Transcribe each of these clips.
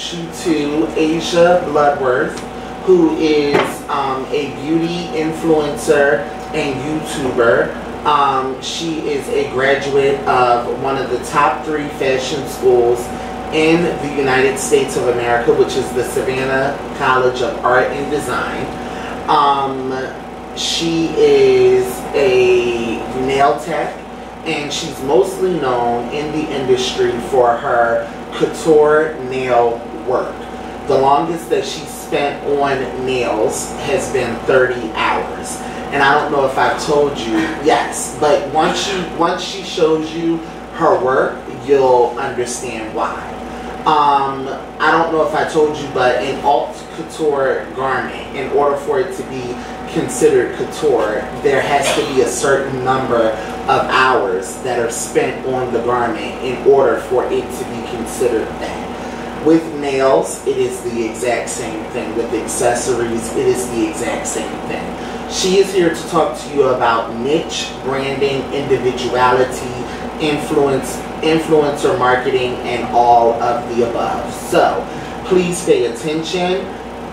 introduce you to Asia Bloodworth, who is a beauty influencer and YouTuber. She is a graduate of one of the top 3 fashion schools in the United States of America, which is the Savannah College of Art and Design. She is a nail tech, and she's mostly known in the industry for her couture nail work. The longest that she spent on nails has been 30 hours. And I don't know if I've told you, yes, but once she shows you her work, you'll understand why. I don't know if I told you, but an haute couture garment, in order for it to be considered couture, there has to be a certain number of hours that are spent on the garment in order for it to be considered that. With nails, it is the exact same thing. With accessories, it is the exact same thing. She is here to talk to you about niche, branding, individuality, influencer marketing, and all of the above. So, please pay attention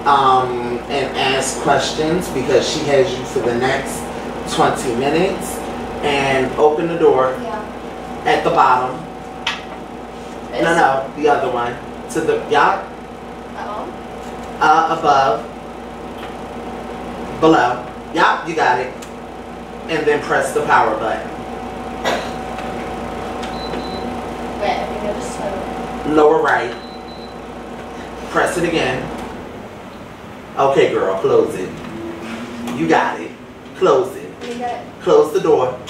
and ask questions, because she has you for the next 20 minutes. And open the door at the bottom. No, the other one. To the, above. Below. You got it. And then press the power button. Wait, I think I just lower right. Press it again. Okay, girl, close it. You got it. Close it. You got it. Close the door. I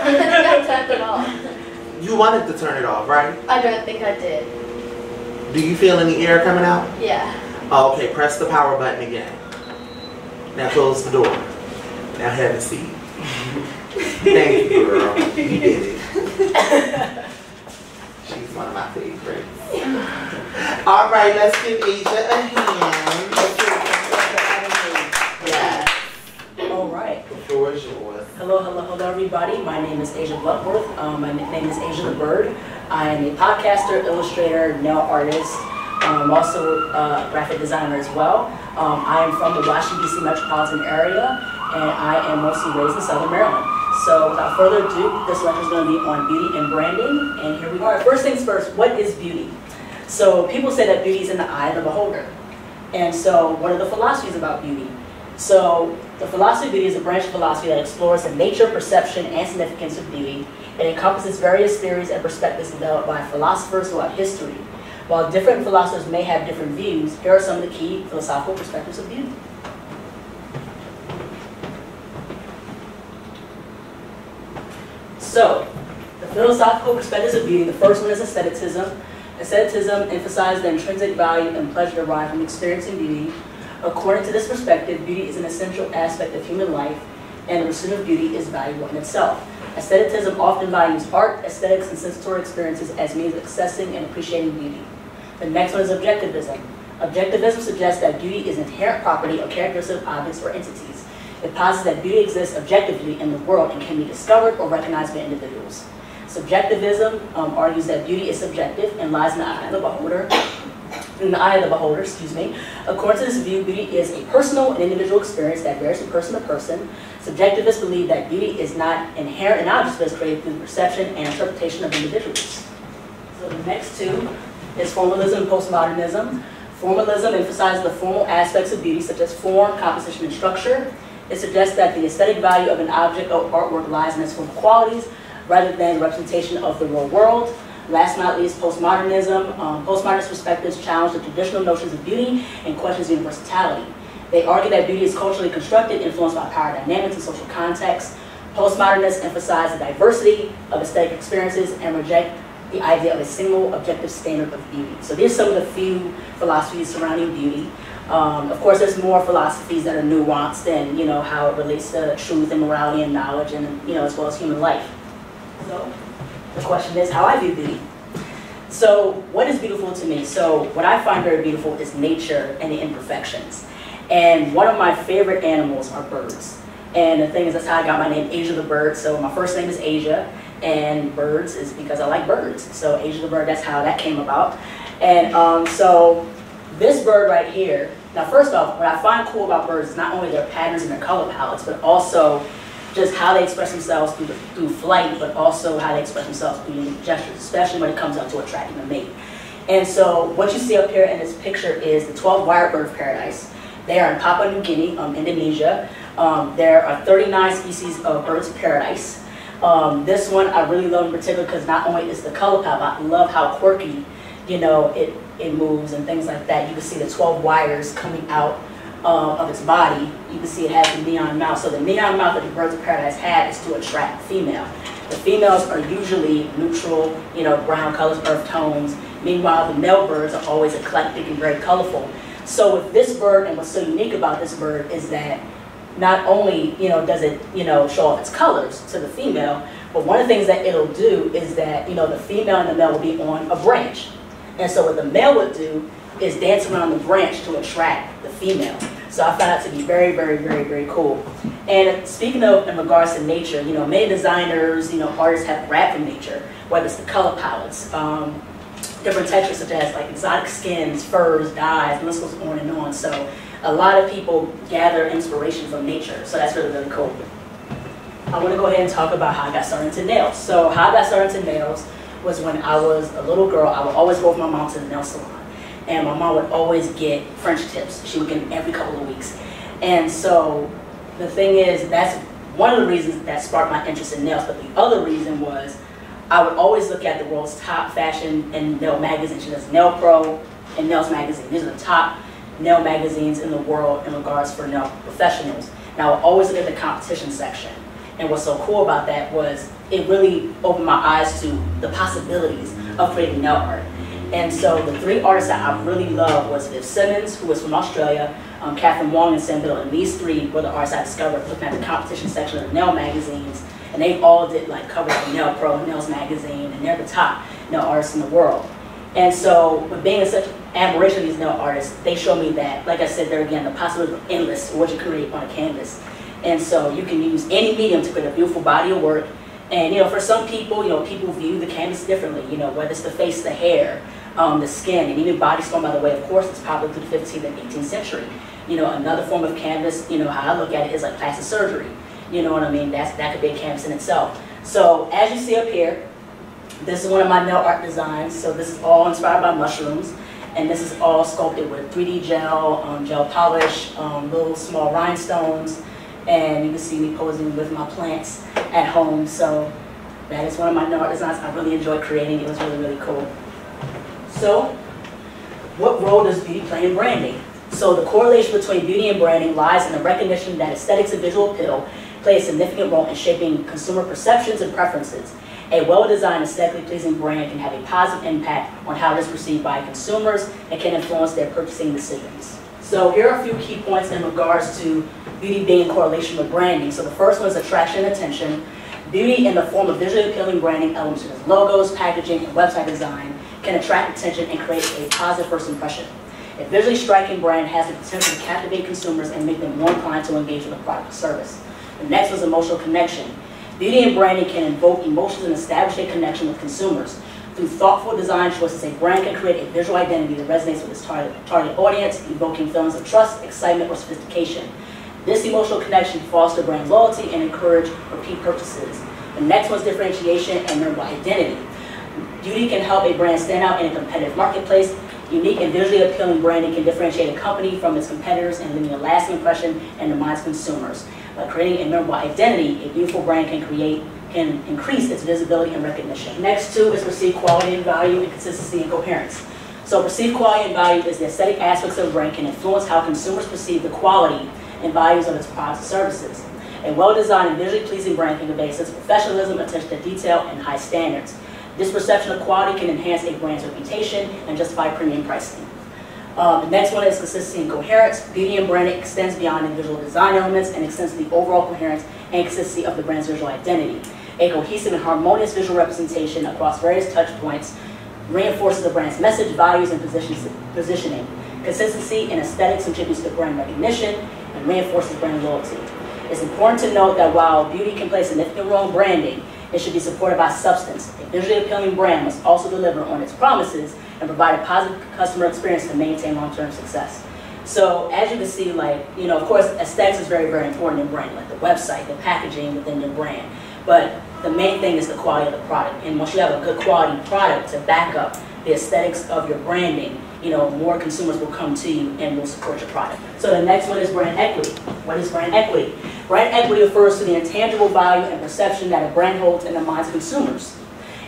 think I turned it off. You wanted to turn it off, right? I don't think I did. Do you feel any air coming out? Yeah. Okay, press the power button again. Now close the door. Now have a seat. Thank you, girl. You did it. She's one of my favorites. All right, let's give Asia a hand. Yes. All right. The floor is yours. Hello, everybody. My name is Asia Bloodworth. My nickname is Asia the Bird. I am a podcaster, illustrator, nail artist. I'm also a graphic designer as well. I am from the Washington, D.C. metropolitan area, and I am mostly raised in Southern Maryland. So without further ado, this lecture is going to be on beauty and branding, and here we are. First things first, what is beauty? So people say that beauty is in the eye of the beholder. And so what are the philosophies about beauty? So the philosophy of beauty is a branch of philosophy that explores the nature, perception, and significance of beauty. It encompasses various theories and perspectives developed by philosophers throughout history. While different philosophers may have different views, here are some of the key philosophical perspectives of beauty. So, the philosophical perspectives of beauty, the first one is aestheticism. Aestheticism emphasizes the intrinsic value and pleasure derived from experiencing beauty. According to this perspective, beauty is an essential aspect of human life, and the pursuit of beauty is valuable in itself. Aestheticism often values art, aesthetics, and sensory experiences as means of accessing and appreciating beauty. The next one is objectivism. Objectivism suggests that beauty is an inherent property or characteristic of objects or entities. It posits that beauty exists objectively in the world and can be discovered or recognized by individuals. Subjectivism argues that beauty is subjective and lies in the eye of the beholder. According to this view, beauty is a personal and individual experience that varies from person to person. Subjectivists believe that beauty is not inherent in objects, but is created through the perception and interpretation of individuals. So the next two is formalism and postmodernism. Formalism emphasizes the formal aspects of beauty, such as form, composition, and structure. It suggests that the aesthetic value of an object or artwork lies in its formal qualities, rather than representation of the real world. Last but not least, postmodernism. Postmodernist perspectives challenge the traditional notions of beauty and questions universality. They argue that beauty is culturally constructed, influenced by power dynamics and social context. Postmodernists emphasize the diversity of aesthetic experiences and reject the idea of a single objective standard of beauty. So these are some of the few philosophies surrounding beauty. Of course, there's more philosophies that are nuanced and how it relates to truth and morality and knowledge, and as well as human life. So the question is how I view beauty. So what is beautiful to me? So what I find very beautiful is nature and the imperfections. And one of my favorite animals are birds. And the thing is, that's how I got my name, Asia the Bird. So my first name is Asia, and birds is because I like birds. So Asia the Bird, that's how that came about. And so this bird right here, now first off, what I find cool about birds is not only their patterns and their color palettes, but also just how they express themselves through flight, but also how they express themselves through unique gestures, especially when it comes down to attracting a mate. And so what you see up here in this picture is the 12 wired bird of paradise. They are in Papua New Guinea, Indonesia. There are 39 species of birds of paradise. This one I really love in particular because not only is the color palette, but I love how quirky, you know, it moves and things like that. You can see the 12 wires coming out of its body. You can see it has the neon mouth. So the neon mouth that the birds of paradise had is to attract female. The females are usually neutral, you know, brown colors, earth tones. Meanwhile, the male birds are always eclectic and very colorful. So with this bird, and what's so unique about this bird is that not only, you know, does it, you know, show off its colors to the female, but one of the things that it'll do is that, you know, the female and the male will be on a branch. And so what the male would do is dance around the branch to attract the female. So I found that to be very, very, very, very cool. And speaking of in regards to nature, you know, many designers, you know, artists have grabbed from nature, whether it's the color palettes, different textures such as like exotic skins, furs, dyes, the list goes on and on. So a lot of people gather inspiration from nature. So that's really, really cool. I want to go ahead and talk about how I got started into nails. So how I got started into nails was when I was a little girl. I would always go with my mom to the nail salon. And my mom would always get French tips. She would get them every couple of weeks. And so the thing is, that's one of the reasons that sparked my interest in nails. But the other reason was I would always look at the world's top fashion and nail magazines. There's Nail Pro and Nails Magazine. These are the top nail magazines in the world in regards for nail professionals. Now I would always look at the competition section. And what's so cool about that was it really opened my eyes to the possibilities of creating nail art. And so the three artists that I really love was Viv Simmons, who was from Australia, Catherine Wong and Sam Biddle, and these three were the artists I discovered looking at the competition section of the nail magazines. And they all did like covers of Nail Pro and Nails Magazine, and they're the top nail artists in the world. And so with being in such admiration of these nail artists, they show me that, like I said there again, the possibilities are endless for what you create on a canvas. And so you can use any medium to create a beautiful body of work. And you know, for some people, you know, people view the canvas differently, you know, whether it's the face, the hair, the skin, and even body stone, by the way, of course, it's probably through the 15th and 18th century. You know, another form of canvas, you know, how I look at it is like plastic surgery. You know what I mean? That could be a canvas in itself. So as you see up here, this is one of my nail art designs. So this is all inspired by mushrooms. And this is all sculpted with 3D gel, gel polish, little small rhinestones. And you can see me posing with my plants at home. So that is one of my nail art designs I really enjoyed creating. It was really, really cool. So what role does beauty play in branding? So the correlation between beauty and branding lies in the recognition that aesthetics and visual appeal play a significant role in shaping consumer perceptions and preferences. A well-designed, aesthetically pleasing brand can have a positive impact on how it is perceived by consumers and can influence their purchasing decisions. So here are a few key points in regards to beauty being in correlation with branding. So the first one is attraction and attention. Beauty in the form of visually appealing branding elements such as logos, packaging, and website design can attract attention and create a positive first impression. A visually striking brand has the potential to captivate consumers and make them more inclined to engage with a product or service. The next was emotional connection. Beauty and branding can invoke emotions and establish a connection with consumers. Through thoughtful design choices, a brand can create a visual identity that resonates with its target audience, evoking feelings of trust, excitement, or sophistication. This emotional connection fosters brand loyalty and encourage repeat purchases. The next one is differentiation and memorable identity. Beauty can help a brand stand out in a competitive marketplace. Unique and visually appealing branding can differentiate a company from its competitors and leaving a lasting impression in the minds of consumers. By creating a memorable identity, a beautiful brand can increase its visibility and recognition. Next two is perceived quality and value and consistency and coherence. So perceived quality and value is the aesthetic aspects of a brand can influence how consumers perceive the quality and values of its products and services. A well-designed and visually pleasing brand can convey a sense of professionalism, attention to detail, and high standards. This perception of quality can enhance a brand's reputation and justify premium pricing. The next one is consistency and coherence. Beauty and branding extends beyond individual design elements and extends to the overall coherence and consistency of the brand's visual identity. A cohesive and harmonious visual representation across various touch points reinforces the brand's message, values, and positioning. Consistency in aesthetics contributes to brand recognition and reinforces brand loyalty. It's important to note that while beauty can play a significant role in branding, It should be supported by substance. A visually appealing brand must also deliver on its promises and provide a positive customer experience to maintain long-term success. So as you can see, like, you know, of course, aesthetics is very, very important in branding, like the website, the packaging within your brand. But the main thing is the quality of the product. And once you have a good quality product to back up the aesthetics of your branding, you know, more consumers will come to you and will support your product. So the next one is brand equity. What is brand equity? Brand equity refers to the intangible value and perception that a brand holds in the minds of consumers.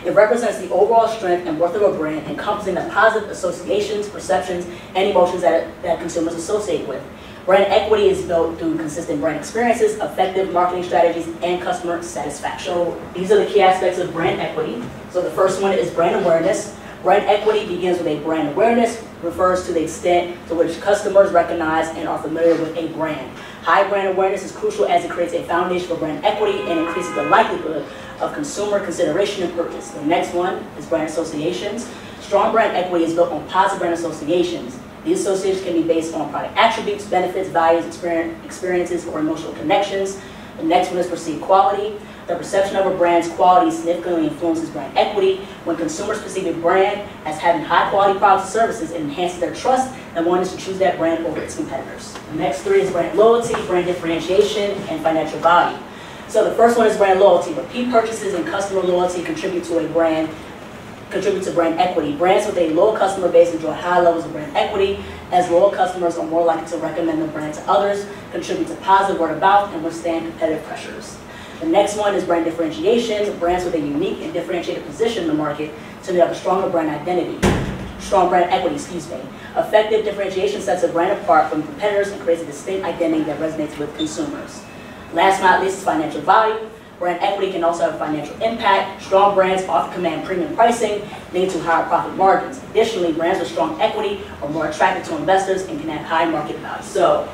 It represents the overall strength and worth of a brand, encompassing the positive associations, perceptions, and emotions that consumers associate with. Brand equity is built through consistent brand experiences, effective marketing strategies, and customer satisfaction. So these are the key aspects of brand equity. So the first one is brand awareness. Brand equity begins with a brand awareness, refers to the extent to which customers recognize and are familiar with a brand. High brand awareness is crucial as it creates a foundation for brand equity and increases the likelihood of consumer consideration and purchase. The next one is brand associations. Strong brand equity is built on positive brand associations. These associations can be based on product attributes, benefits, values, experiences, or emotional connections. The next one is perceived quality. The perception of a brand's quality significantly influences brand equity. When consumers perceive a brand as having high quality products and services, it enhances their trust and willingness to choose that brand over its competitors. The next three is brand loyalty, brand differentiation, and financial value. So the first one is brand loyalty. Repeat purchases and customer loyalty contribute to brand equity. Brands with a loyal customer base enjoy high levels of brand equity, as loyal customers are more likely to recommend the brand to others, contribute to positive word of mouth, and withstand competitive pressures. The next one is brand differentiation. Brands with a unique and differentiated position in the market tend to have a stronger brand identity. Strong brand equity, excuse me. Effective differentiation sets a brand apart from competitors and creates a distinct identity that resonates with consumers. Last but not least is financial value. Brand equity can also have financial impact. Strong brands often command premium pricing, leading to higher profit margins. Additionally, brands with strong equity are more attractive to investors and can have high market value. So,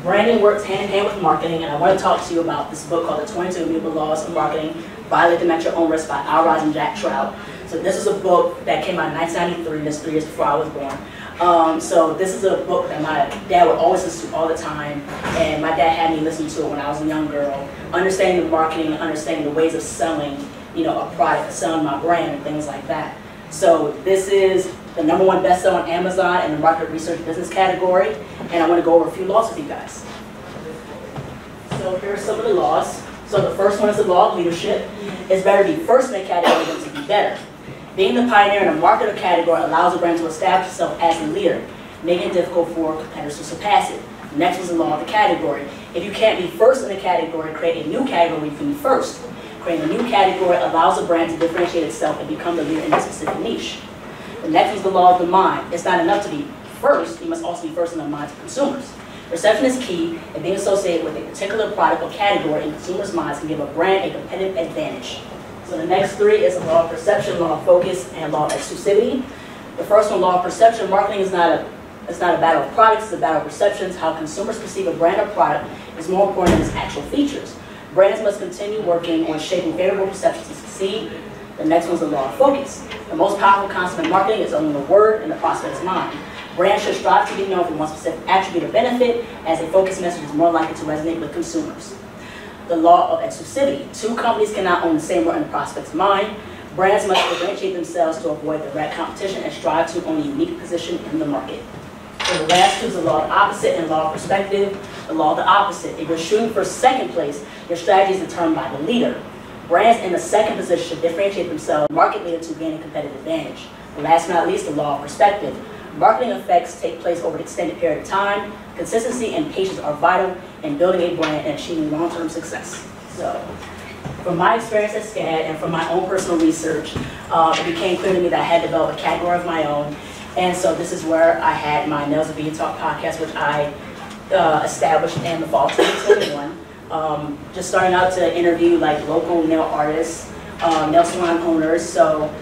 branding works hand in hand with marketing, and I want to talk to you about this book called The 22 Immutable Laws of Marketing, Violate Them at Your Own Risk by Al Raz and Jack Trout. So this is a book that came out in 1993, that's 3 years before I was born. So this is a book that my dad would always listen to all the time, and my dad had me listen to it when I was a young girl, understanding the marketing and understanding the ways of selling, you know, a product, selling my brand and things like that. So this is the #1 bestseller on Amazon in the market research business category, and I want to go over a few laws with you guys. So here are some of the laws. So the first one is the law of leadership. It's better to be first in a category than to be better. Being the pioneer in a market or category allows a brand to establish itself as a leader, making it difficult for competitors to surpass it. The next is the law of the category. If you can't be first in a category, create a new category where you can be first. Creating a new category allows a brand to differentiate itself and become the leader in a specific niche. The next is the law of the mind. It's not enough to be first, you must also be first in the minds of consumers. Perception is key, and being associated with a particular product or category in consumers' minds can give a brand a competitive advantage. So the next three is the law of perception, law of focus, and law of exclusivity. The first one, law of perception. Marketing is not a battle of products, it's a battle of perceptions. How consumers perceive a brand or product is more important than its actual features. Brands must continue working on shaping favorable perceptions to succeed. The next one is the law of focus. The most powerful concept in marketing is owning the word and the prospect's mind. Brands should strive to be known for one specific attribute or benefit, as a focused message is more likely to resonate with consumers. The law of exclusivity. Two companies cannot own the same word in the prospect's mind. Brands must differentiate themselves to avoid direct competition and strive to own a unique position in the market. So the last two is the law of the opposite and law of perspective. The law of the opposite. If you're shooting for second place, your strategy is determined by the leader. Brands in the second position should differentiate themselves, market leader, to gain a competitive advantage. And last but not least, the law of perspective. Marketing effects take place over an extended period of time. Consistency and patience are vital in building a brand and achieving long-term success. So, from my experience at SCAD and from my own personal research, it became clear to me that I had to develop a category of my own. And so this is where I had my Nails of Beauty Talk podcast, which I established in the fall of 2021. Just starting out to interview like local nail artists, nail salon owners. So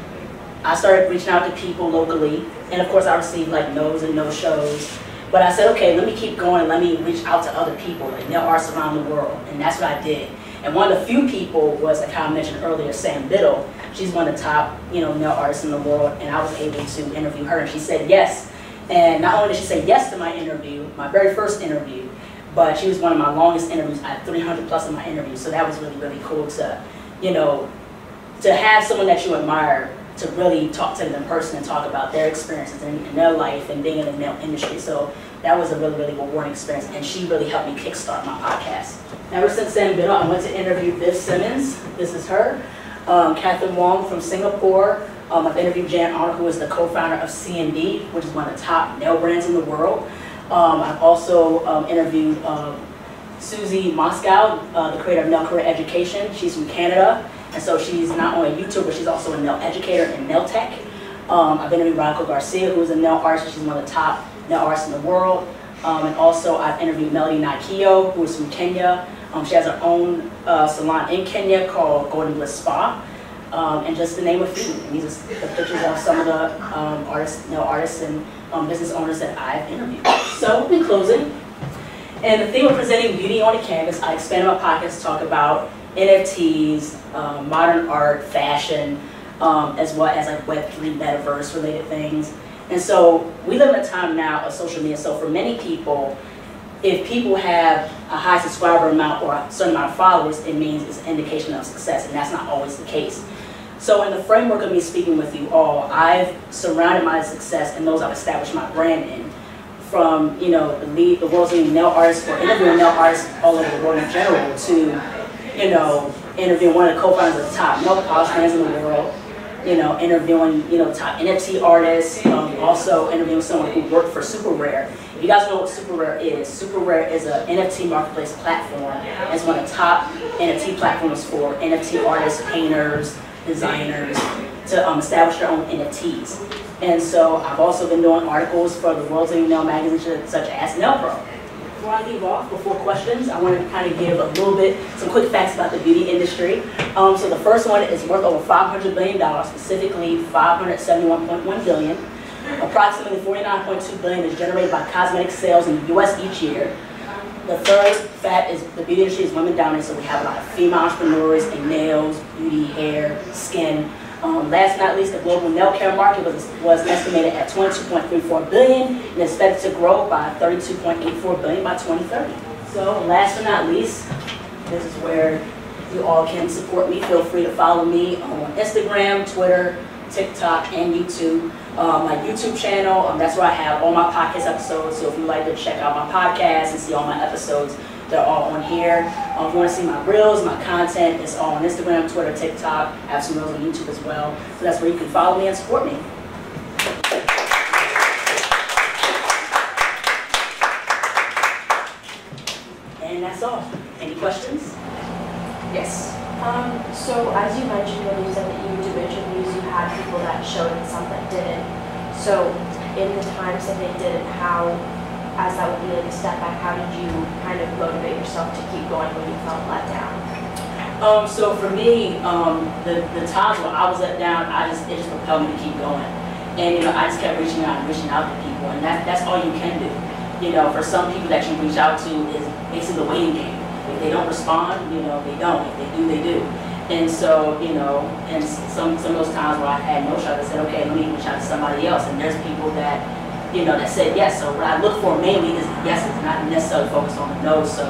I started reaching out to people locally, and of course I received like no's and no-shows. But I said, okay, let me keep going, let me reach out to other people, like nail artists around the world, and that's what I did. And one of the few people was, like how I mentioned earlier, Sam Biddle. She's one of the top, nail artists in the world, and I was able to interview her, and she said yes. And not only did she say yes to my interview, my very first interview, but she was one of my longest interviews. I had 300 plus in my interview, so that was really, really cool to, to have someone that you admire to really talk to them in person and talk about their experiences in their life and being in the nail industry. So that was a really, really rewarding experience, and she really helped me kickstart my podcast. Ever since then, I went to interview Viv Simmons. This is her. Catherine Wong from Singapore. I've interviewed Jan Arnold, who is the co-founder of C&D, which is one of the top nail brands in the world. I've also interviewed Susie Moscow, the creator of Nail Career Education. She's from Canada, and so she's not only a YouTuber, but she's also a nail educator in nail tech. I've interviewed Radical Garcia, who's a nail artist. She's one of the top nail artists in the world. And also I've interviewed Melody Nakio, who is from Kenya. She has her own salon in Kenya called Golden Bliss Spa. And just to name a few. And these are the pictures of some of the nail artists and business owners that I've interviewed. So in closing, and the theme of presenting beauty on a canvas, I expanded my podcast to talk about NFTs, modern art, fashion, as well as like Web3, metaverse related things. And so we live in a time now of social media. So for many people, if people have a high subscriber amount or a certain amount of followers, it means it's an indication of success, and that's not always the case. So in the framework of me speaking with you all, I've surrounded my success and those I've established my brand in, from the world's leading nail artists or interviewing nail artists all over the world in general to interviewing one of the co-founders of the top nail polish brands in the world, interviewing top NFT artists, also interviewing someone who worked for Super Rare. If you guys know what Super Rare is an NFT marketplace platform. It's one of the top NFT platforms for NFT artists, painters, designers to establish their own NFTs. And so I've also been doing articles for the world's leading nail magazines such as Nail Pro. Before I leave off, before questions, I want to kind of give some quick facts about the beauty industry. So the first one is worth over $500 billion, specifically $571.1 billion. Approximately $49.2 billion is generated by cosmetic sales in the US each year. The third fact is the beauty industry is women dominated, so we have a lot of female entrepreneurs in nails, beauty, hair, skin. Last but not least, the global nail care market was estimated at $22.34 billion and expected to grow by $32.84 billion by 2030. So last but not least, this is where you all can support me. Feel free to follow me on Instagram, Twitter, TikTok, and YouTube. My YouTube channel, that's where I have all my podcast episodes, so if you'd like to check out my podcast and see all my episodes, they're all on here. If you want to see my reels, my content, it's all on Instagram, Twitter, TikTok. I have some reels on YouTube as well. So that's where you can follow me and support me. And that's all. Any questions? Yes. So as you mentioned when you said that you do interviews, you had people that showed and some that didn't. So in the times that they didn't, as that would be like a step back, how did you kind of motivate yourself to keep going when you felt let down? So for me, the times when I was let down, it just propelled me to keep going. And I just kept reaching out to people, and that's all you can do. For some people that you reach out to is basically the waiting game. If they don't respond, they don't. If they do, they do. And so, and some of those times where I had no shot, I said, okay, let me reach out to somebody else. And there's people that, that said yes. So what I look for mainly is the yeses, not necessarily focused on the no's. So,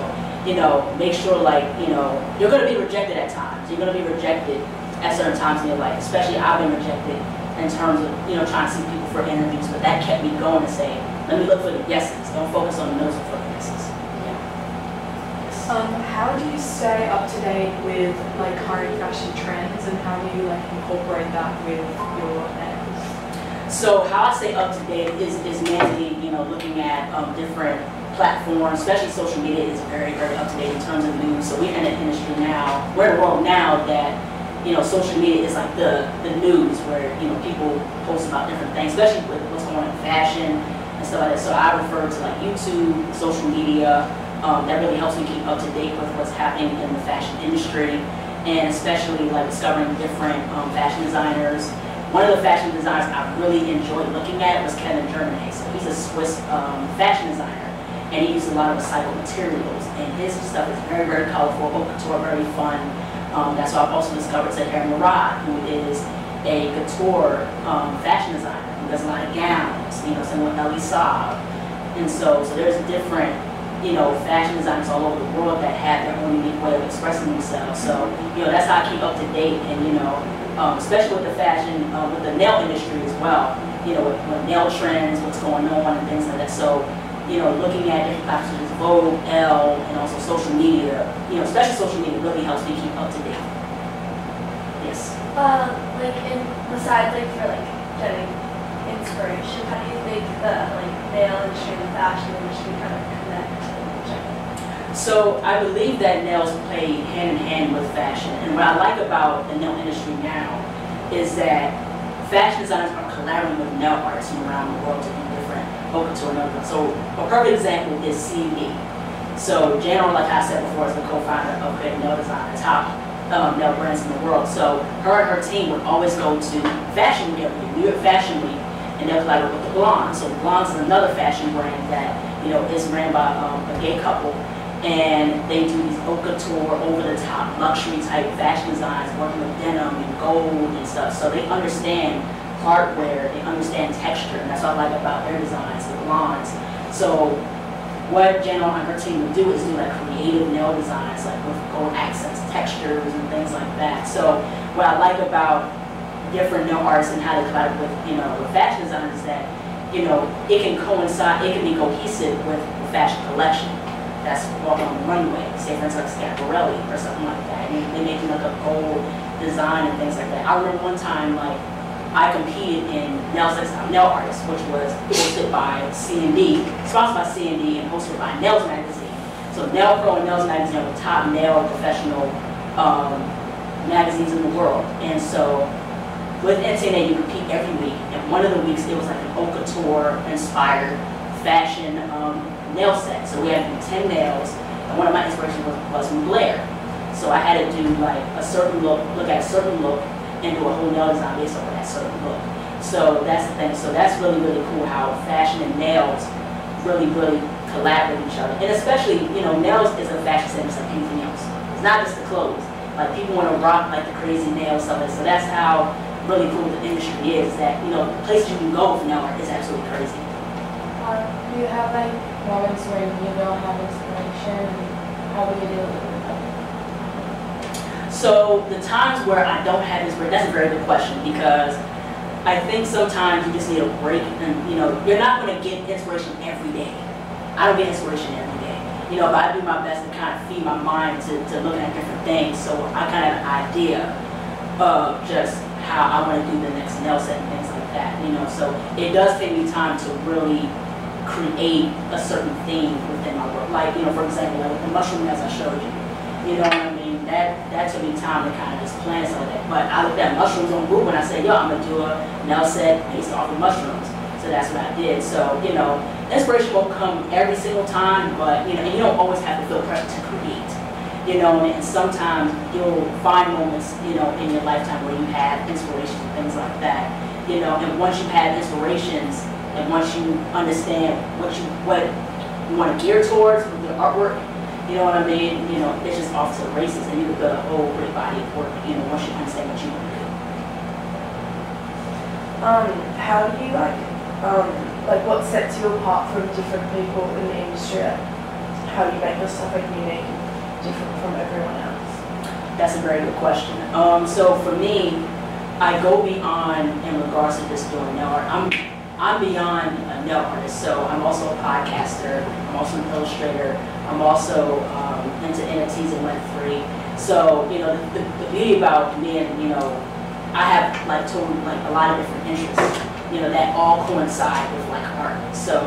make sure you're going to be rejected at times. You're going to be rejected at certain times in your life. Especially I've been rejected in terms of, trying to see people for interviews. But that kept me going to say, let me look for the yeses. Don't focus on the no's, but for the yeses. How do you stay up to date with current fashion trends, and how do you incorporate that with your nails? So how I stay up to date is mainly looking at different platforms, especially social media is very, very up to date in terms of news. So we're in an industry now, we're in a world now that social media is like the news where people post about different things, especially with what's going on in fashion and stuff like that. So I refer to YouTube, social media. That really helps me keep up to date with what's happening in the fashion industry, and especially discovering different fashion designers. One of the fashion designers I really enjoyed looking at was Kevin Germain. So he's a Swiss fashion designer, and he uses a lot of recycled materials, and his stuff is very, very colorful, haute couture, very fun. That's why I've also discovered Tahir Murad, who is a couture fashion designer who does a lot of gowns, similar with Elie Saab. And so there's different fashion designers all over the world that have their own unique way of expressing themselves. So, that's how I keep up to date, and especially with the fashion, with the nail industry as well. You know, with nail trends, what's going on, and things like that. So, you know, looking at different platforms such as Vogue, Elle, and also social media. You know, especially social media really helps me keep up to date. Yes. Like, besides, like, for, like, getting inspiration, how do you think the, like, nail industry and the fashion industry kind of connect to each other? So I believe that nails play hand in hand with fashion. And what I like about the nail industry now is that fashion designers are collaborating with nail artists from around the world to do different haute couture and other. So a perfect example is C&D. So Jan, like I said before, is the co-founder of Creative Nail Design, the top nail brands in the world. So her and her team would always go to Fashion Week, New York Fashion Week, and they'll collaborate with the Blondes. So the Blondes is another fashion brand that, you know, is ran by a gay couple, and they do these haute couture, over-the-top, luxury-type fashion designs, working with denim and gold and stuff. So they understand hardware, they understand texture, and that's what I like about their designs, the Blondes. So what Jen and her team would do is do like creative nail designs, like with gold accents, textures, and things like that. So what I like about different nail artists and how they collaborate with, you know, with fashion designers is that, you know, it can coincide, it can be cohesive with the fashion collection that's walking on the runway. Say for instance, like Schiaparelli or something like that. And they make like a gold design and things like that. I remember one time, like, I competed in Nail Artist, which was hosted by C&D, sponsored by C&D, and hosted by Nails Magazine. So Nail Pro and Nails Magazine are the top nail professional magazines in the world. And so with NTNA, you compete every week. And one of the weeks, it was like an haute couture inspired fashion nail set. So we had to do 10 nails, and one of my inspirations was from Blair. So I had to do like a certain look at a certain look, and do a whole nail design based on that certain look. So that's the thing. So that's really, really cool how fashion and nails really, really collaborate with each other. And especially, you know, nails is a fashion statement like anything else. It's not just the clothes. Like, people want to rock like the crazy nail stuff. So that's how really cool the industry is, that, you know, the places you can go with nail art is absolutely crazy. Do you have like moments when you don't have inspiration, and how do you deal with it? So the times where I don't have inspiration, that's a very good question, because I think sometimes you just need a break, and, you know, you're not going to get inspiration every day. I don't get inspiration every day. You know, but I do my best to kind of feed my mind to look at different things, so I kind of have an idea of just how I want to do the next nail set and things like that, you know. So it does take me time to really create a certain theme within my work. Like, you know, for example, like the mushroom nails I showed you. You know what I mean? That took me time to kind of just plan some of that. But I looked at mushrooms on Google and I said, yo, I'm going to do a nail set based off of mushrooms. So that's what I did. So, you know, inspiration won't come every single time, but, you know, and you don't always have to feel pressure to create. You know, and sometimes you'll find moments, you know, in your lifetime where you have inspirations and things like that. You know, and once you have inspirations, and once you understand what you want to gear towards with your artwork, you know what I mean? You know, it's just off to the races, and you can build a whole great body of work, you know, once you understand what you want to do. How do you like what sets you apart from different people in the industry? How do you make yourself like unique and different from everyone else? That's a very good question. So for me, I go beyond in regards to just doing nail art. I'm beyond a nail artist, so I'm also a podcaster, I'm also an illustrator, I'm also into NFTs and Web3. So, you know, the beauty about me, and, you know, I have like a lot of different interests, you know, that all coincide with like art. So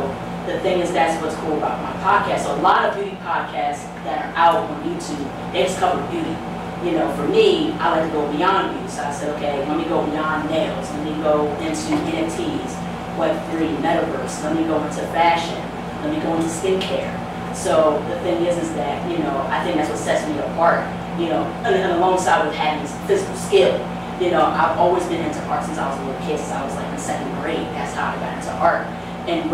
the thing is, that's what's cool about my podcast. So a lot of beauty podcasts that are out on YouTube, they just cover beauty. You know, for me, I like to go beyond beauty. So I said, okay, let me go beyond nails, let me go into NFTs. Web3, metaverse, let me go into fashion, let me go into skincare. So the thing is that, you know, I think that's what sets me apart, you know, and alongside with having this physical skill. You know, I've always been into art since I was a little kid, since I was like in 2nd grade. That's how I got into art. And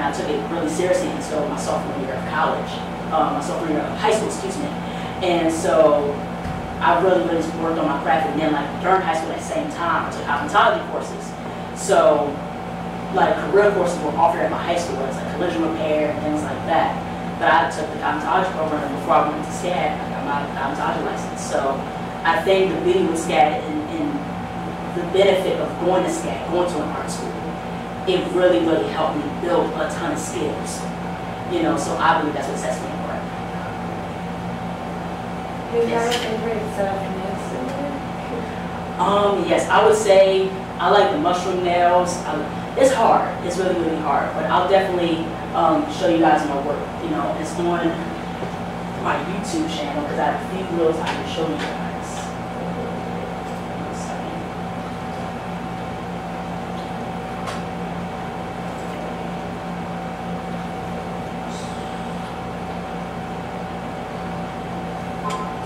I took it really seriously until my sophomore year of college, my sophomore year of high school, excuse me. And so I really worked on my craft, and then like during high school at the same time, I took cosmetology courses. So like career courses were offered at my high school, where it's like collision repair and things like that. But I took the cosmetology program, and before I went to SCAD, I got my cosmetology license. So I think the beauty with SCAD and the benefit of going to SCAD, going to an art school, it really, really helped me build a ton of skills. You know, so I believe that's what sets me apart. Is that a favorite nail studio? Yes, I would say I like the mushroom nails. It's hard. It's really, really hard. But I'll definitely show you guys my work. You know, it's on my YouTube channel because I have a few reels I can show you guys. One second.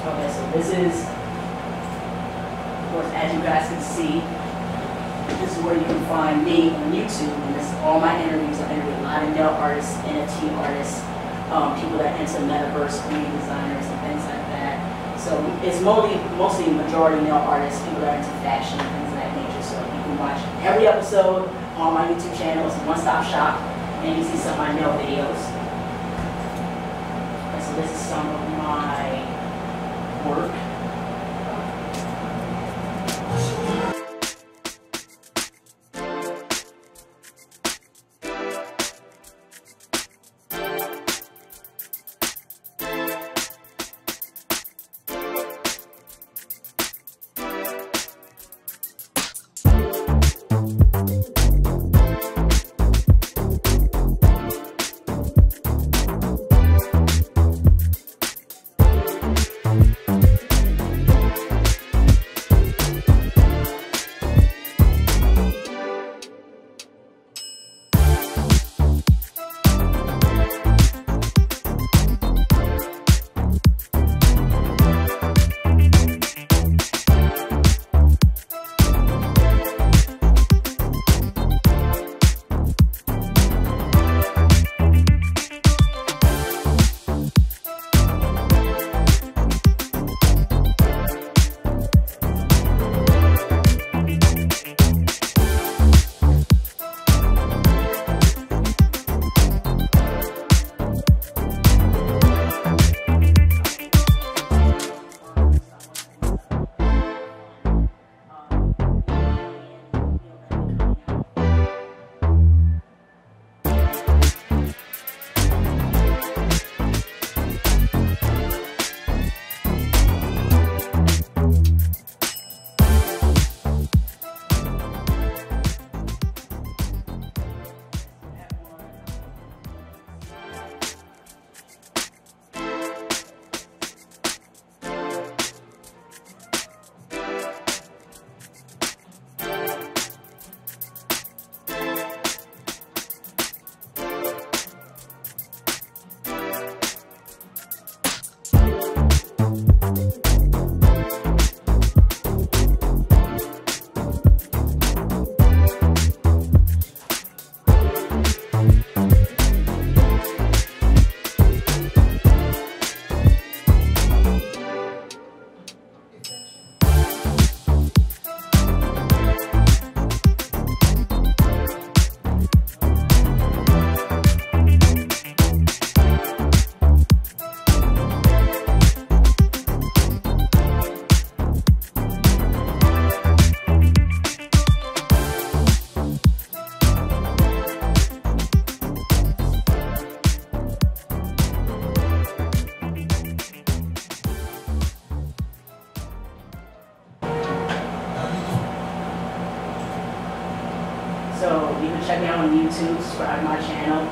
Okay, so this is, of course, as you guys can see, this is where you can find me on YouTube, and this all my interviews. I interview a lot of nail artists, NFT artists, people that enter metaverse, 3D designers, and things like that. So it's mostly majority nail artists, people that are into fashion and things of that nature. So you can watch every episode on my YouTube channel. It's a one-stop shop, and you can see some of my nail videos. And so this is some of my work. So you can check me out on YouTube, subscribe to my channel.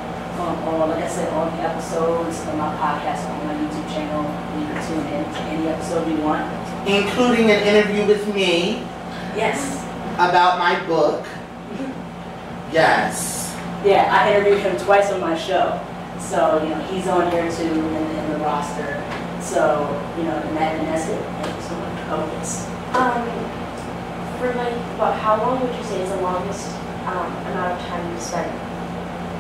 Or like I said, all the episodes of my podcast are on my YouTube channel. You can tune in to any episode you want. Including an interview with me. Yes. About my book. Yes. Yeah, I interviewed him twice on my show. So, you know, he's on here too in the roster. So, you know, and that's it. Thank you so much. Oh, yes. For like, about how long would you say is the longest amount of time you spent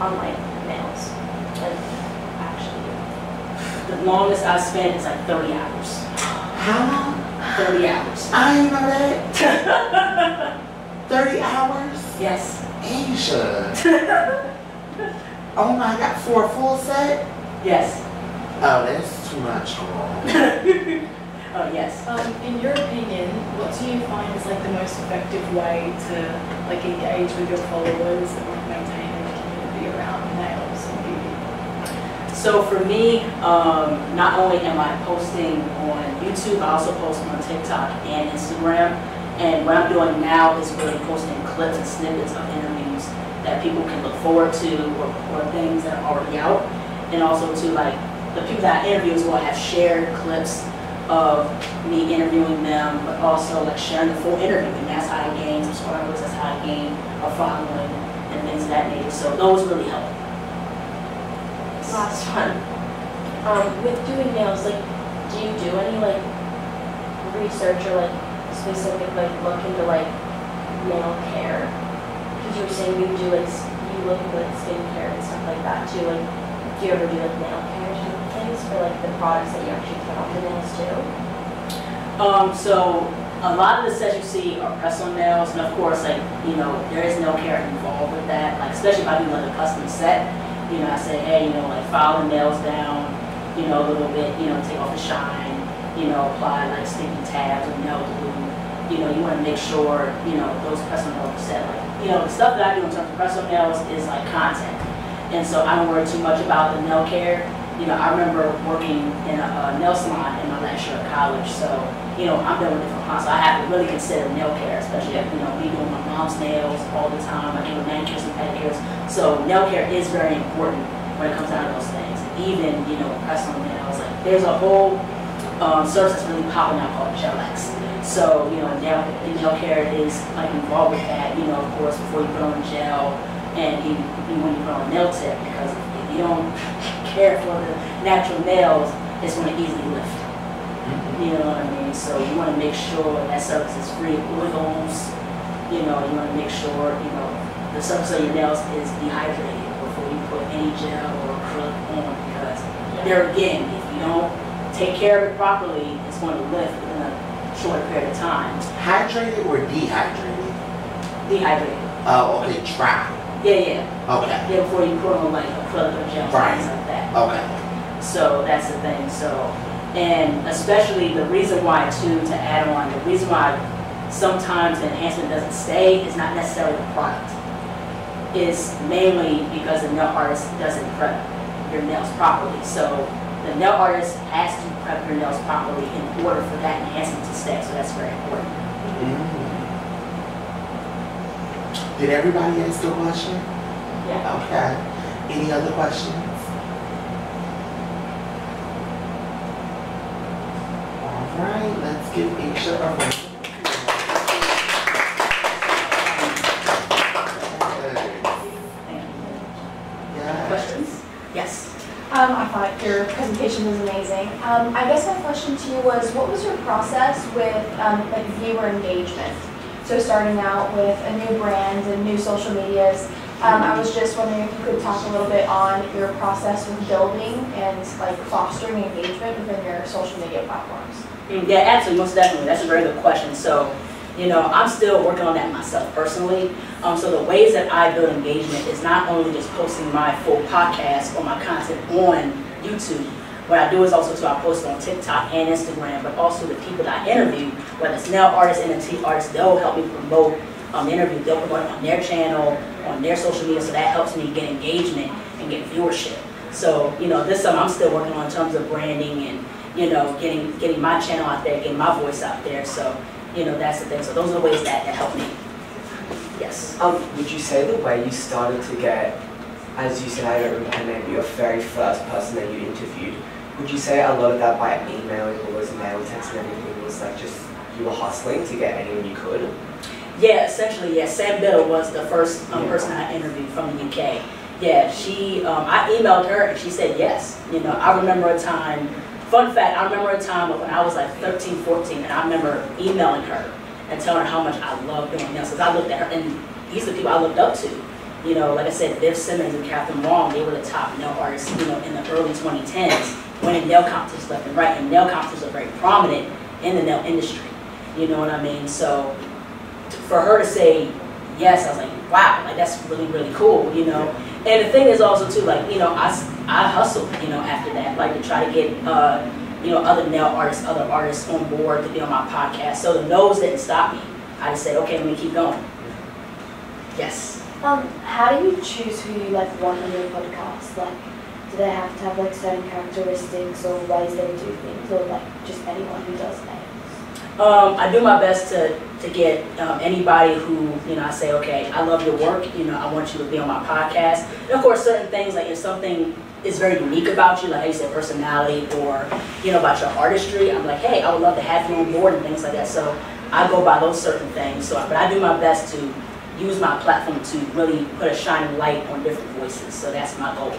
on like nails? Like, actually. The longest I spent is like 30 hours. How long? 30 hours. I didn't know that. 30 hours? Yes. Asia. Oh my God, for a full set? Yes. Oh, that's too much, girl. Oh, yes. In your opinion, what do you you find is like the most effective way to like engage with your followers and like maintain a community around nails and beauty? So for me, not only am I posting on YouTube, I also post on TikTok and Instagram. And what I'm doing now is really posting clips and snippets of interviews that people can look forward to, or things that are already out. And also to like the people that I interview as well have shared clips of me interviewing them, but also like sharing the full interview. And that's how I gain subscribers, that's how I gain a following and things of that nature. So those really help. Last one. With doing nails, like, do you do any like research or like specific like look into like nail care? Because you were saying you do like you look into like skincare and stuff like that too. Like, do you ever do like nail care type of things for like the products that you actually put on the nails too? So a lot of the sets you see are press-on nails, and of course, like, you know, there is nail care involved with that. Like, especially if I do like a custom set, you know, I say, hey, you know, like file the nails down, you know, a little bit, you know, take off the shine, you know, apply like sticky tabs or nail glue. You know, you want to make sure, you know, those press-on nails are set. Like, you know, the stuff that I do in terms of press-on nails is like content, and so I don't worry too much about the nail care. You know, I remember working in a nail salon in my last year of college, so, you know, I'm dealing with different clients, so I have to really consider nail care, especially, you know, me doing my mom's nails all the time. I do manicures and pedicures, so nail care is very important when it comes down to those things. Even, you know, press-on nails, like, there's a whole service that's really popping out called cherish. So, you know, nail care is, like, involved with that, you know, of course, before you put on gel, and even when you put on a nail tip, because if you don't care for the natural nails, it's going to easily lift. You know what I mean? So you want to make sure that surface is free of oils. You know, you want to make sure, you know, the surface of your nails is dehydrated before you put any gel or acrylic on, because there again, if you don't take care of it properly, it's going to lift within a short period of time. Hydrated or dehydrated? Dehydrated. Oh, okay, dry. Yeah. Okay. Yeah, before you put on like acrylic or gel, Right. things like that. Okay. So that's the thing. So, and especially the reason why too, to add on, the reason why sometimes the enhancement doesn't stay is not necessarily the product. It's mainly because the nail artist doesn't prep your nails properly. So the nail artist has to prep your nails properly in order for that enhancement to stay. So that's very important. Mm-hmm. Did everybody ask a question? Yeah. Okay. Any other questions? All right, let's give Aisha a round of applause. Yes. Questions? Yes. I thought your presentation was amazing. I guess my question to you was, what was your process with like viewer engagement? So starting out with a new brand and new social medias, I was just wondering if you could talk a little bit on your process with building and like fostering engagement within your social media platforms. Yeah, absolutely, most definitely. That's a very good question. So, you know, I'm still working on that myself personally. So the ways that I build engagement is not only just posting my full podcast or my content on YouTube. What I do is also I post on TikTok and Instagram, but also the people that I interview, whether it's nail artists, NFT artists, they'll help me promote the interview. They'll promote it on their channel, on their social media, so that helps me get engagement and get viewership. So, you know, this summer I'm still working on in terms of branding and, you know, getting my channel out there, getting my voice out there. So, you know, that's the thing. So those are the ways that help me. Yes. Would you say the way you started to get, as you said, I don't remember her name, but your very first person that you interviewed, would you say a lot of that by emailing all those mail texts and everything was like just you were hustling to get anyone you could? Yeah, essentially, yeah. Sam Biddle was the first person I interviewed from the UK. Yeah, she, I emailed her and she said yes. You know, I remember a time, fun fact, I remember a time when I was like 13, 14, and I remember emailing her and telling her how much I loved doing nails. Because I looked at her, and these are the people I looked up to. You know, like I said, Viv Simmons and Catherine Wong, they were the top nail artists, you know, in the early 2010s, winning nail competitions left and right. And nail competitions are very prominent in the nail industry. You know what I mean? So for her to say yes, I was like, wow, like that's really, really cool, you know. And the thing is also too, like, you know, I hustled, you know, after that, like to try to get other nail artists, other artists on board to be on my podcast. So the no's didn't stop me. I just said, okay, let me keep going. Yes. How do you choose who you like want on your podcast? Like, do they have to have like certain characteristics or ways they do things, or like just anyone who does nails? I do my best to get anybody who, I say, okay, I love your work, I want you to be on my podcast. And of course, certain things, like if something is very unique about you, like how you said personality or, about your artistry, I'm like, hey, I would love to have you on board and things like that. So I go by those certain things. But I do my best to use my platform to really put a shining light on different voices. So that's my goal.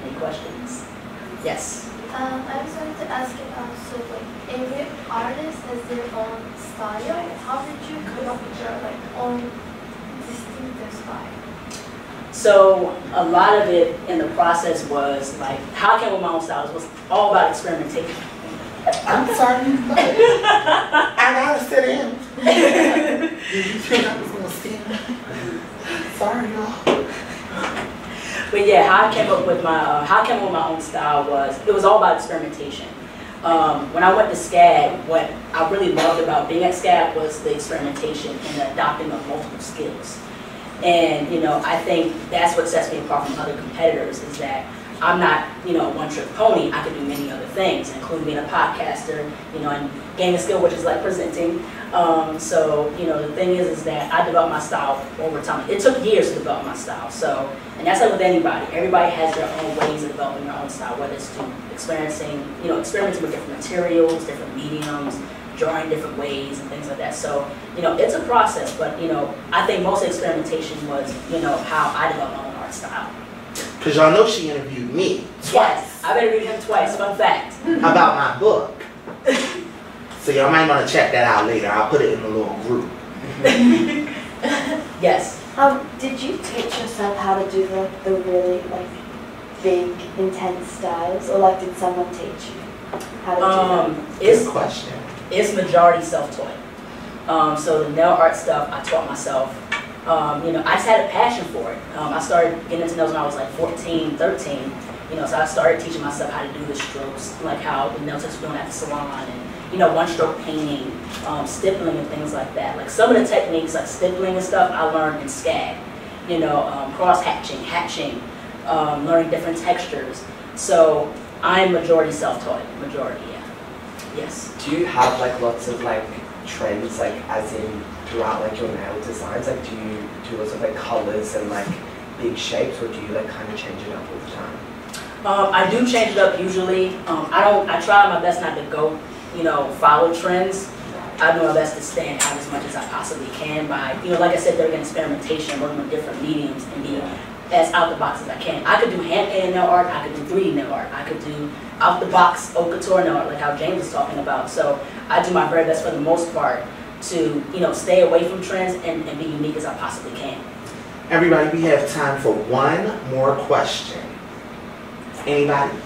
Any questions? Yes. I was going to ask you also, like, every artist has their own style. How did you come up with your own distinctive style? So a lot of it in the process was like, how I came with my own style was all about experimentation. I'm sorry, but I gotta sit in. Did you think I was gonna stand? Sorry, y'all. But yeah, how I came up with my own style was, it was all about experimentation. When I went to SCAD, what I really loved about being at SCAD was the experimentation and the adopting of multiple skills. And I think that's what sets me apart from other competitors, is that I'm not, a one-trick pony. I can do many other things, including being a podcaster, and gaining a skill, which is like presenting. So, the thing is that I developed my style over time. It took years to develop my style. So, and that's like with anybody. Everybody has their own ways of developing their own style, whether it's through experimenting with different materials, different mediums, drawing different ways and things like that. So, it's a process, but, I think most experimentation was, how I developed my own art style. Because y'all know she interviewed me twice. Yes, I've interviewed him twice, fun fact. About my book. So y'all might want to check that out later. I'll put it in a little group. Yes. Did you teach yourself how to do the really big, intense styles, or did someone teach you how to do that? Good question. It's majority self-taught. So the nail art stuff, I taught myself. I just had a passion for it. I started getting into nails when I was like 14, 13. So I started teaching myself how to do the strokes, like how the nail techs were doing at the salon, and one-stroke painting, stippling and things like that. Like some of the techniques, like stippling and stuff, I learned in SCAD. Cross-hatching, hatching, learning different textures. So I'm majority self-taught. Majority, yeah. Yes. Do you have lots of trends, as in throughout your nail designs? Do you do lots of colors and big shapes, or do you kind of change it up all the time? I do change it up usually. I try my best not to go, follow trends. I do my best to stand out as much as I possibly can by, like I said, during experimentation, working with different mediums and be as out the box as I can. I could do hand-painted nail art, I could do 3D nail art, I could do out the box haute couture nail art, like how James was talking about. So I do my very best for the most part to, stay away from trends and be unique as I possibly can. Everybody, we have time for one more question. Anybody?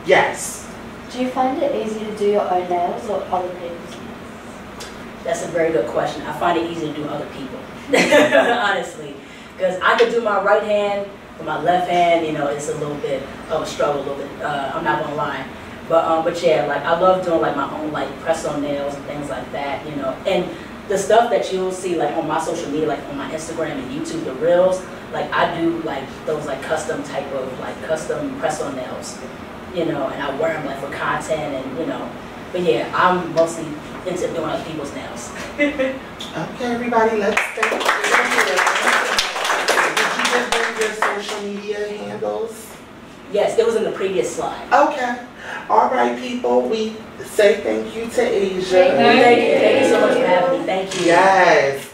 Yes. Do you find it easy to do your own nails or other people's nails? That's a very good question. I find it easy to do other people, honestly. Because I could do my right hand, but my left hand, it's a little bit of a struggle, I'm not gonna lie. But yeah, I love doing my own press-on nails and things like that, And the stuff that you'll see on my social media, on my Instagram and YouTube, the reels, I do those custom type of custom press-on nails, and I wear them for content and But yeah, I'm mostly into doing other people's nails. Okay, everybody, let's thank you. Did you just bring your social media handles? Yes, it was in the previous slide. Okay. All right, people, we say thank you to Asia. Thank you so much for having me. Thank you. Yes.